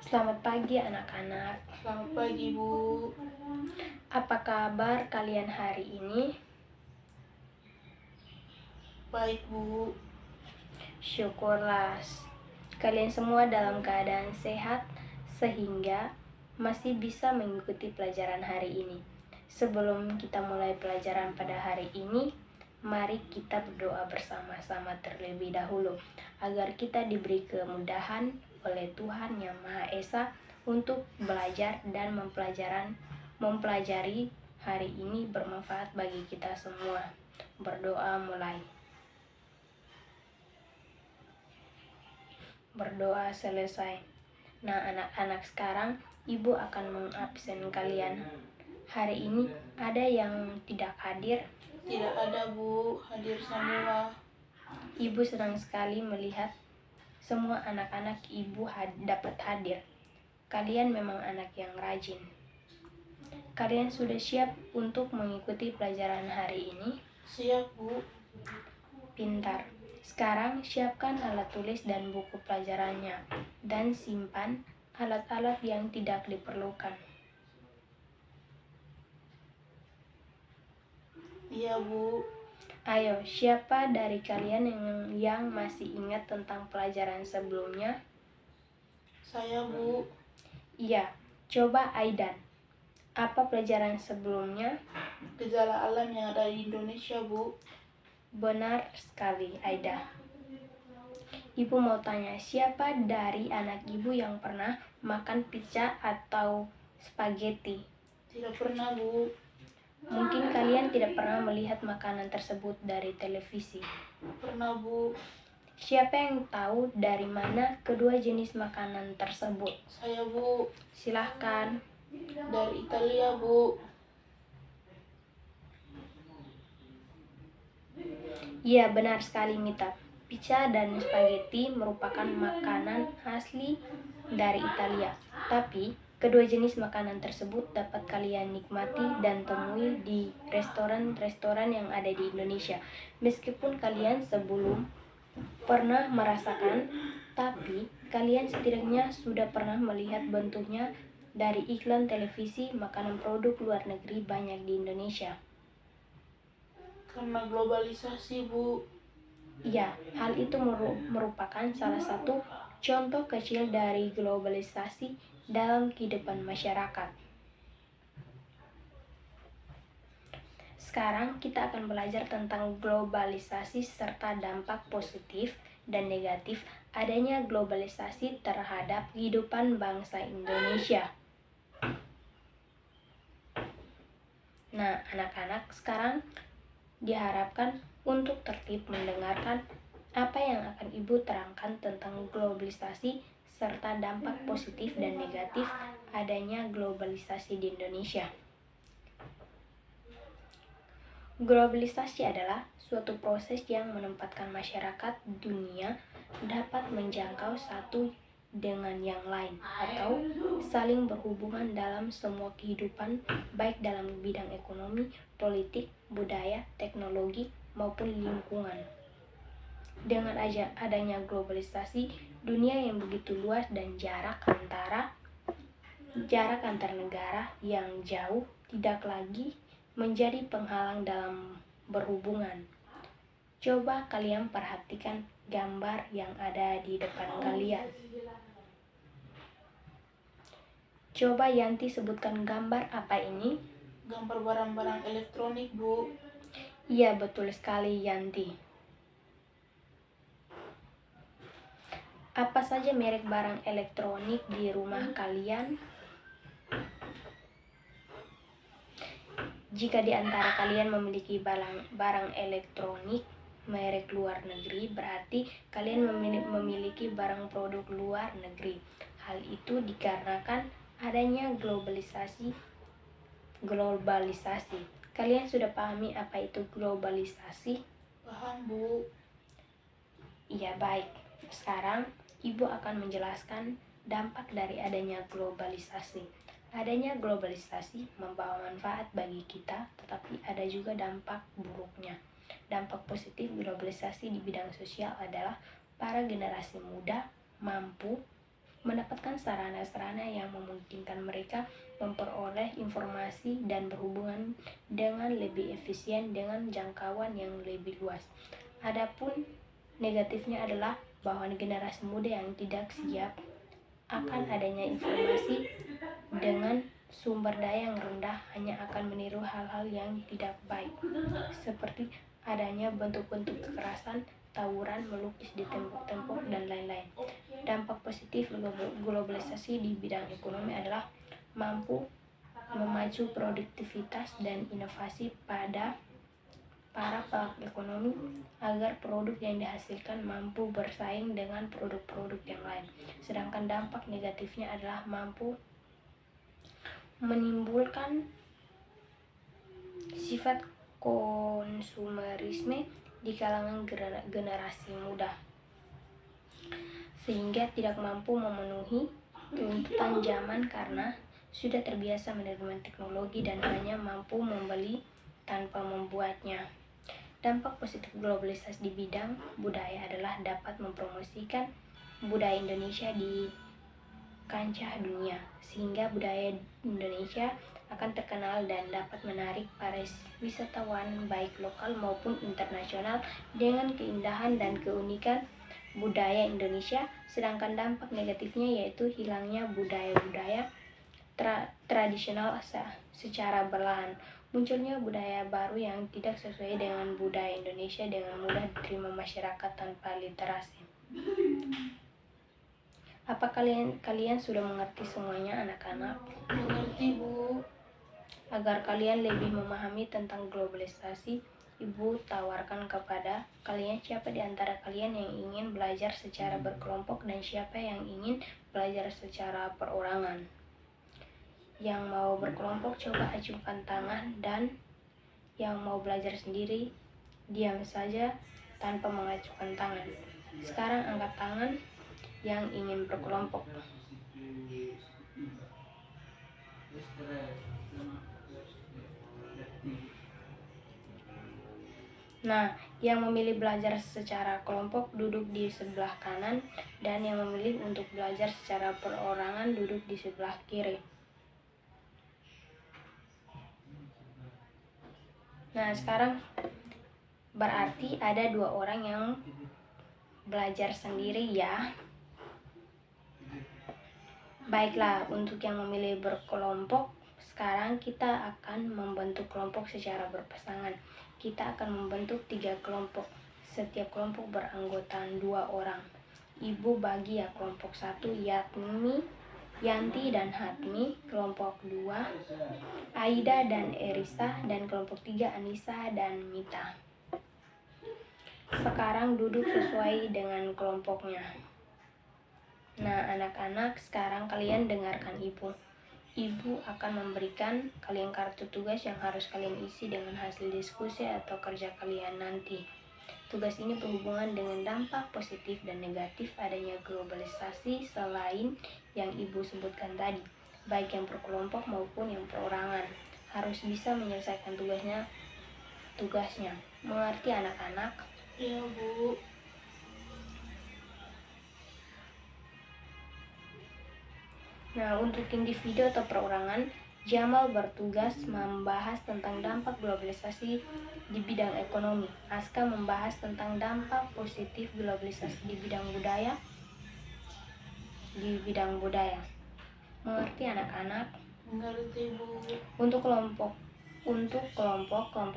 Selamat pagi anak-anak. Selamat pagi, Bu. Apa kabar kalian hari ini? Baik, Bu. Syukurlah kalian semua dalam keadaan sehat sehingga masih bisa mengikuti pelajaran hari ini. Sebelum kita mulai pelajaran pada hari ini, mari kita berdoa bersama-sama terlebih dahulu agar kita diberi kemudahan oleh Tuhan Yang Maha Esa untuk belajar dan mempelajari hari ini bermanfaat bagi kita semua. Berdoa mulai. Berdoa selesai. Nah, anak-anak, sekarang ibu akan mengabsen kalian. Hari ini ada yang tidak hadir? Tidak ada, Bu. Hadir semua. Ibu senang sekali melihat semua anak-anak ibu dapat hadir. Kalian memang anak yang rajin. Kalian sudah siap untuk mengikuti pelajaran hari ini? Siap, Bu. Pintar. Sekarang siapkan alat tulis dan buku pelajarannya, dan simpan alat-alat yang tidak diperlukan. Iya, Bu. Ayo, siapa dari kalian yang masih ingat tentang pelajaran sebelumnya? Saya, Bu. Iya, coba Aidan. Apa pelajaran sebelumnya? Gejala alam yang ada di Indonesia, Bu. Benar sekali, Aida. Ibu mau tanya, siapa dari anak ibu yang pernah makan pizza atau spaghetti? Tidak pernah, Bu. Mungkin kalian tidak pernah melihat makanan tersebut dari televisi. Pernah, Bu. Siapa yang tahu dari mana kedua jenis makanan tersebut? Saya, Bu. Silahkan. Dari Italia, Bu. Iya, benar sekali, Mita. Pizza dan spaghetti merupakan makanan asli dari Italia. Tapi, kedua jenis makanan tersebut dapat kalian nikmati dan temui di restoran-restoran yang ada di Indonesia. Meskipun kalian sebelum pernah merasakan, tapi kalian setidaknya sudah pernah melihat bentuknya dari iklan televisi makanan produk luar negeri banyak di Indonesia. Karena globalisasi, Bu. Ya, hal itu merupakan salah satu contoh kecil dari globalisasi dalam kehidupan masyarakat. Sekarang kita akan belajar tentang globalisasi serta dampak positif dan negatif adanya globalisasi terhadap kehidupan bangsa Indonesia. Nah, anak-anak, sekarang diharapkan untuk tertib mendengarkan apa yang akan Ibu terangkan tentang globalisasi serta dampak positif dan negatif adanya globalisasi di Indonesia. Globalisasi adalah suatu proses yang menempatkan masyarakat dunia dapat menjangkau satu dengan yang lain atau saling berhubungan dalam semua kehidupan, baik dalam bidang ekonomi, politik, budaya, teknologi, maupun lingkungan. Dengan adanya globalisasi, dunia yang begitu luas dan jarak antar negara yang jauh tidak lagi menjadi penghalang dalam berhubungan. Coba kalian perhatikan gambar yang ada di depan kalian. Coba Yanti sebutkan gambar apa ini? Gambar barang-barang elektronik, Bu. Iya, betul sekali Yanti. Apa saja merek barang elektronik di rumah kalian? Jika di antara kalian memiliki barang elektronik merek luar negeri, berarti kalian memiliki barang produk luar negeri. Hal itu dikarenakan adanya globalisasi. Kalian sudah pahami apa itu globalisasi? Paham, Bu. Iya, baik. Sekarang Ibu akan menjelaskan dampak dari adanya globalisasi. Adanya globalisasi membawa manfaat bagi kita, tetapi ada juga dampak buruknya. Dampak positif globalisasi di bidang sosial adalah para generasi muda mampu mendapatkan sarana-sarana yang memungkinkan mereka memperoleh informasi dan berhubungan dengan lebih efisien dengan jangkauan yang lebih luas. Adapun negatifnya adalah bahwa generasi muda yang tidak siap akan adanya informasi dengan sumber daya yang rendah hanya akan meniru hal-hal yang tidak baik, seperti adanya bentuk-bentuk kekerasan, tawuran, melukis di tembok-tembok, dan lain-lain. Dampak positif globalisasi di bidang ekonomi adalah mampu memacu produktivitas dan inovasi pada para pelaku ekonomi agar produk yang dihasilkan mampu bersaing dengan produk-produk yang lain. Sedangkan dampak negatifnya adalah mampu menimbulkan sifat konsumerisme di kalangan generasi muda, sehingga tidak mampu memenuhi tuntutan zaman karena sudah terbiasa menerima teknologi dan hanya mampu membeli tanpa membuatnya. Dampak positif globalisasi di bidang budaya adalah dapat mempromosikan budaya Indonesia di kancah dunia, sehingga budaya Indonesia akan terkenal dan dapat menarik para wisatawan baik lokal maupun internasional dengan keindahan dan keunikan budaya Indonesia. Sedangkan dampak negatifnya yaitu hilangnya budaya-budaya tradisional secara perlahan. Munculnya budaya baru yang tidak sesuai dengan budaya Indonesia dengan mudah diterima masyarakat tanpa literasi. Apa kalian sudah mengerti semuanya, anak-anak? Mengerti, Bu. Agar kalian lebih memahami tentang globalisasi, Ibu tawarkan kepada kalian siapa di antara kalian yang ingin belajar secara berkelompok dan siapa yang ingin belajar secara perorangan. Yang mau berkelompok coba acungkan tangan, dan yang mau belajar sendiri diam saja tanpa mengacungkan tangan. Sekarang angkat tangan yang ingin berkelompok. Nah, yang memilih belajar secara kelompok duduk di sebelah kanan, dan yang memilih untuk belajar secara perorangan duduk di sebelah kiri. Nah, sekarang berarti ada 2 orang yang belajar sendiri ya. Baiklah, untuk yang memilih berkelompok, sekarang kita akan membentuk kelompok secara berpasangan. Kita akan membentuk 3 kelompok. Setiap kelompok beranggotakan 2 orang. Ibu bagi ya kelompok 1 Yanti dan Hatmi, kelompok 2 Aida dan Erisa, dan kelompok 3 Anissa dan Mita. Sekarang duduk sesuai dengan kelompoknya. Nah, anak-anak, sekarang kalian dengarkan Ibu. Ibu akan memberikan kalian kartu tugas yang harus kalian isi dengan hasil diskusi atau kerja kalian nanti. Tugas ini berhubungan dengan dampak positif dan negatif adanya globalisasi selain yang Ibu sebutkan tadi, baik yang berkelompok maupun yang perorangan. Harus bisa menyelesaikan tugasnya. Mengerti, anak-anak? Iya, Bu. Nah, untuk individu atau perorangan, Jamal bertugas membahas tentang dampak globalisasi di bidang ekonomi. Aska membahas tentang dampak positif globalisasi di bidang budaya. Mengerti, anak-anak? Mengerti, Bu. Untuk kelompok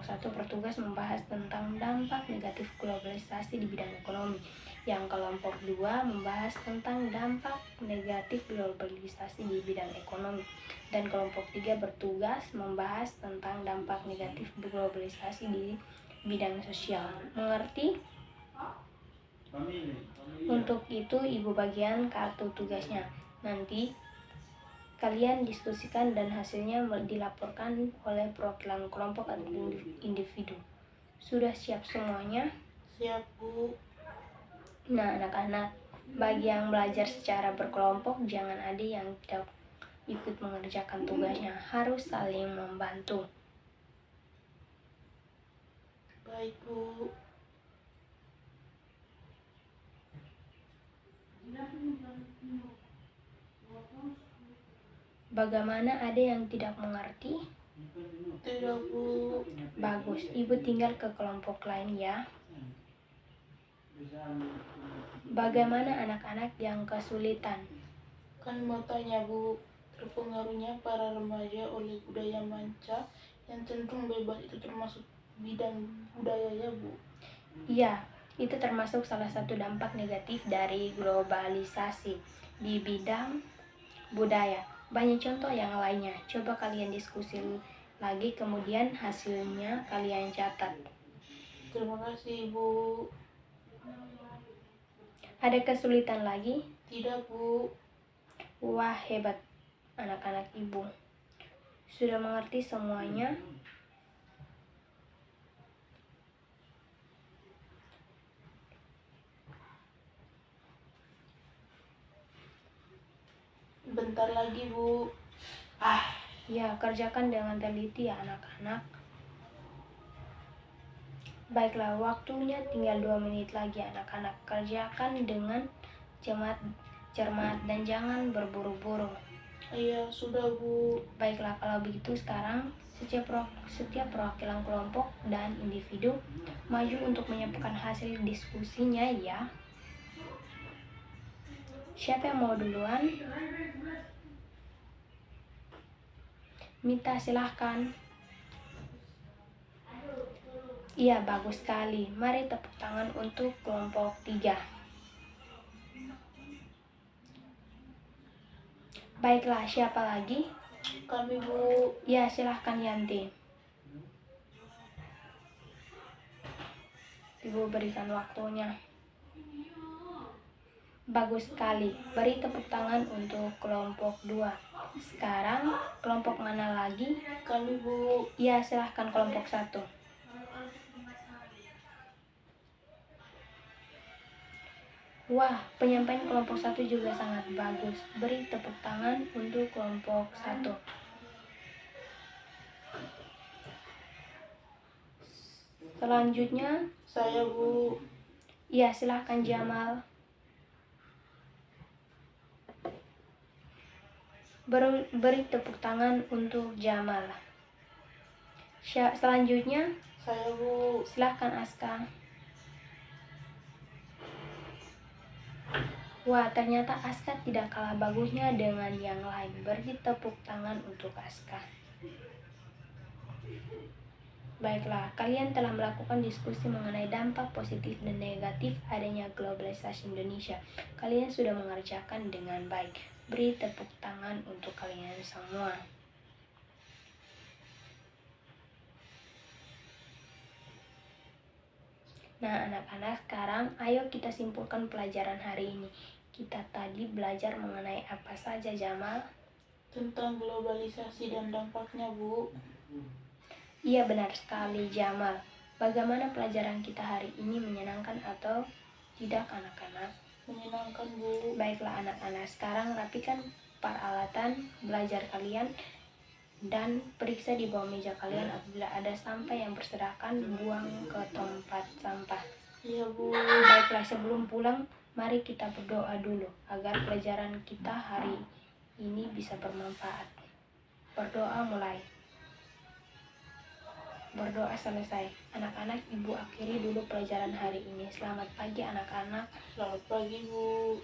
1 bertugas membahas tentang dampak negatif globalisasi di bidang ekonomi. Yang kelompok 2 membahas tentang dampak negatif globalisasi di bidang ekonomi. Dan kelompok 3 bertugas membahas tentang dampak negatif globalisasi di bidang sosial. Mengerti? Untuk itu, Ibu bagian kartu tugasnya. Nanti kalian diskusikan dan hasilnya dilaporkan oleh perwakilan kelompok atau individu. Sudah siap semuanya? Siap, Bu. Nah, anak-anak, bagi yang belajar secara berkelompok, jangan ada yang tidak ikut mengerjakan tugasnya. Harus saling membantu. Baik, Bu. Bagaimana, ada yang tidak mengerti? Tidak, Bu. Bagus, Ibu tinggal ke kelompok lain ya. Bagaimana anak-anak yang kesulitan? Kan mau tanya, Bu. Terpengaruhnya para remaja oleh budaya manca yang cenderung bebas itu termasuk bidang budaya ya, Bu? Iya, itu termasuk salah satu dampak negatif dari globalisasi di bidang budaya. Banyak contoh yang lainnya. Coba kalian diskusi lagi, kemudian hasilnya kalian catat. Terima kasih, Bu. Ada kesulitan lagi? Tidak, Bu. Wah, hebat anak-anak Ibu. Sudah mengerti semuanya? Bentar lagi, Bu. Ya, kerjakan dengan teliti ya anak-anak. Baiklah, waktunya tinggal 2 menit lagi anak-anak. Kerjakan dengan cermat dan jangan berburu-buru. Iya, sudah, Bu. Baiklah, kalau begitu sekarang setiap perwakilan kelompok dan individu maju untuk menyampaikan hasil diskusinya ya. Siapa yang mau duluan? Mita, silahkan. Iya, bagus sekali. Mari tepuk tangan untuk kelompok 3. Baiklah, siapa lagi? Kami, Bu. Ya, silahkan Yanti. Ibu berikan waktunya. Bagus sekali. Beri tepuk tangan untuk kelompok 2. Sekarang kelompok mana lagi? Kami, Bu. Ya, silahkan kelompok 1. Wah, penyampaian kelompok 1 juga sangat bagus. Beri tepuk tangan untuk kelompok 1. Selanjutnya, Saya, Bu. ya silahkan Jamal. Beri tepuk tangan untuk Jamal. Selanjutnya, Saya, Bu. silahkan Aska. Wah, ternyata Aska tidak kalah bagusnya dengan yang lain. Beri tepuk tangan untuk Aska. Baiklah, kalian telah melakukan diskusi mengenai dampak positif dan negatif adanya globalisasi Indonesia. Kalian sudah mengerjakan dengan baik. Beri tepuk tangan untuk kalian semua. Nah, anak-anak, sekarang ayo kita simpulkan pelajaran hari ini. Kita tadi belajar mengenai apa saja, Jamal? Tentang globalisasi dan dampaknya, Bu. Iya, benar sekali, Jamal. Bagaimana pelajaran kita hari ini, menyenangkan atau tidak, anak-anak? Menyenangkan, Bu. Baiklah anak-anak, sekarang rapikan peralatan belajar kalian dan periksa di bawah meja kalian. Apabila ada sampah yang berserakan, buang ke tempat sampah. Iya, Bu. Baiklah, sebelum pulang, mari kita berdoa dulu agar pelajaran kita hari ini bisa bermanfaat. Berdoa mulai. Berdoa selesai. Anak-anak, Ibu akhiri dulu pelajaran hari ini. Selamat pagi anak-anak. Selamat pagi, Bu.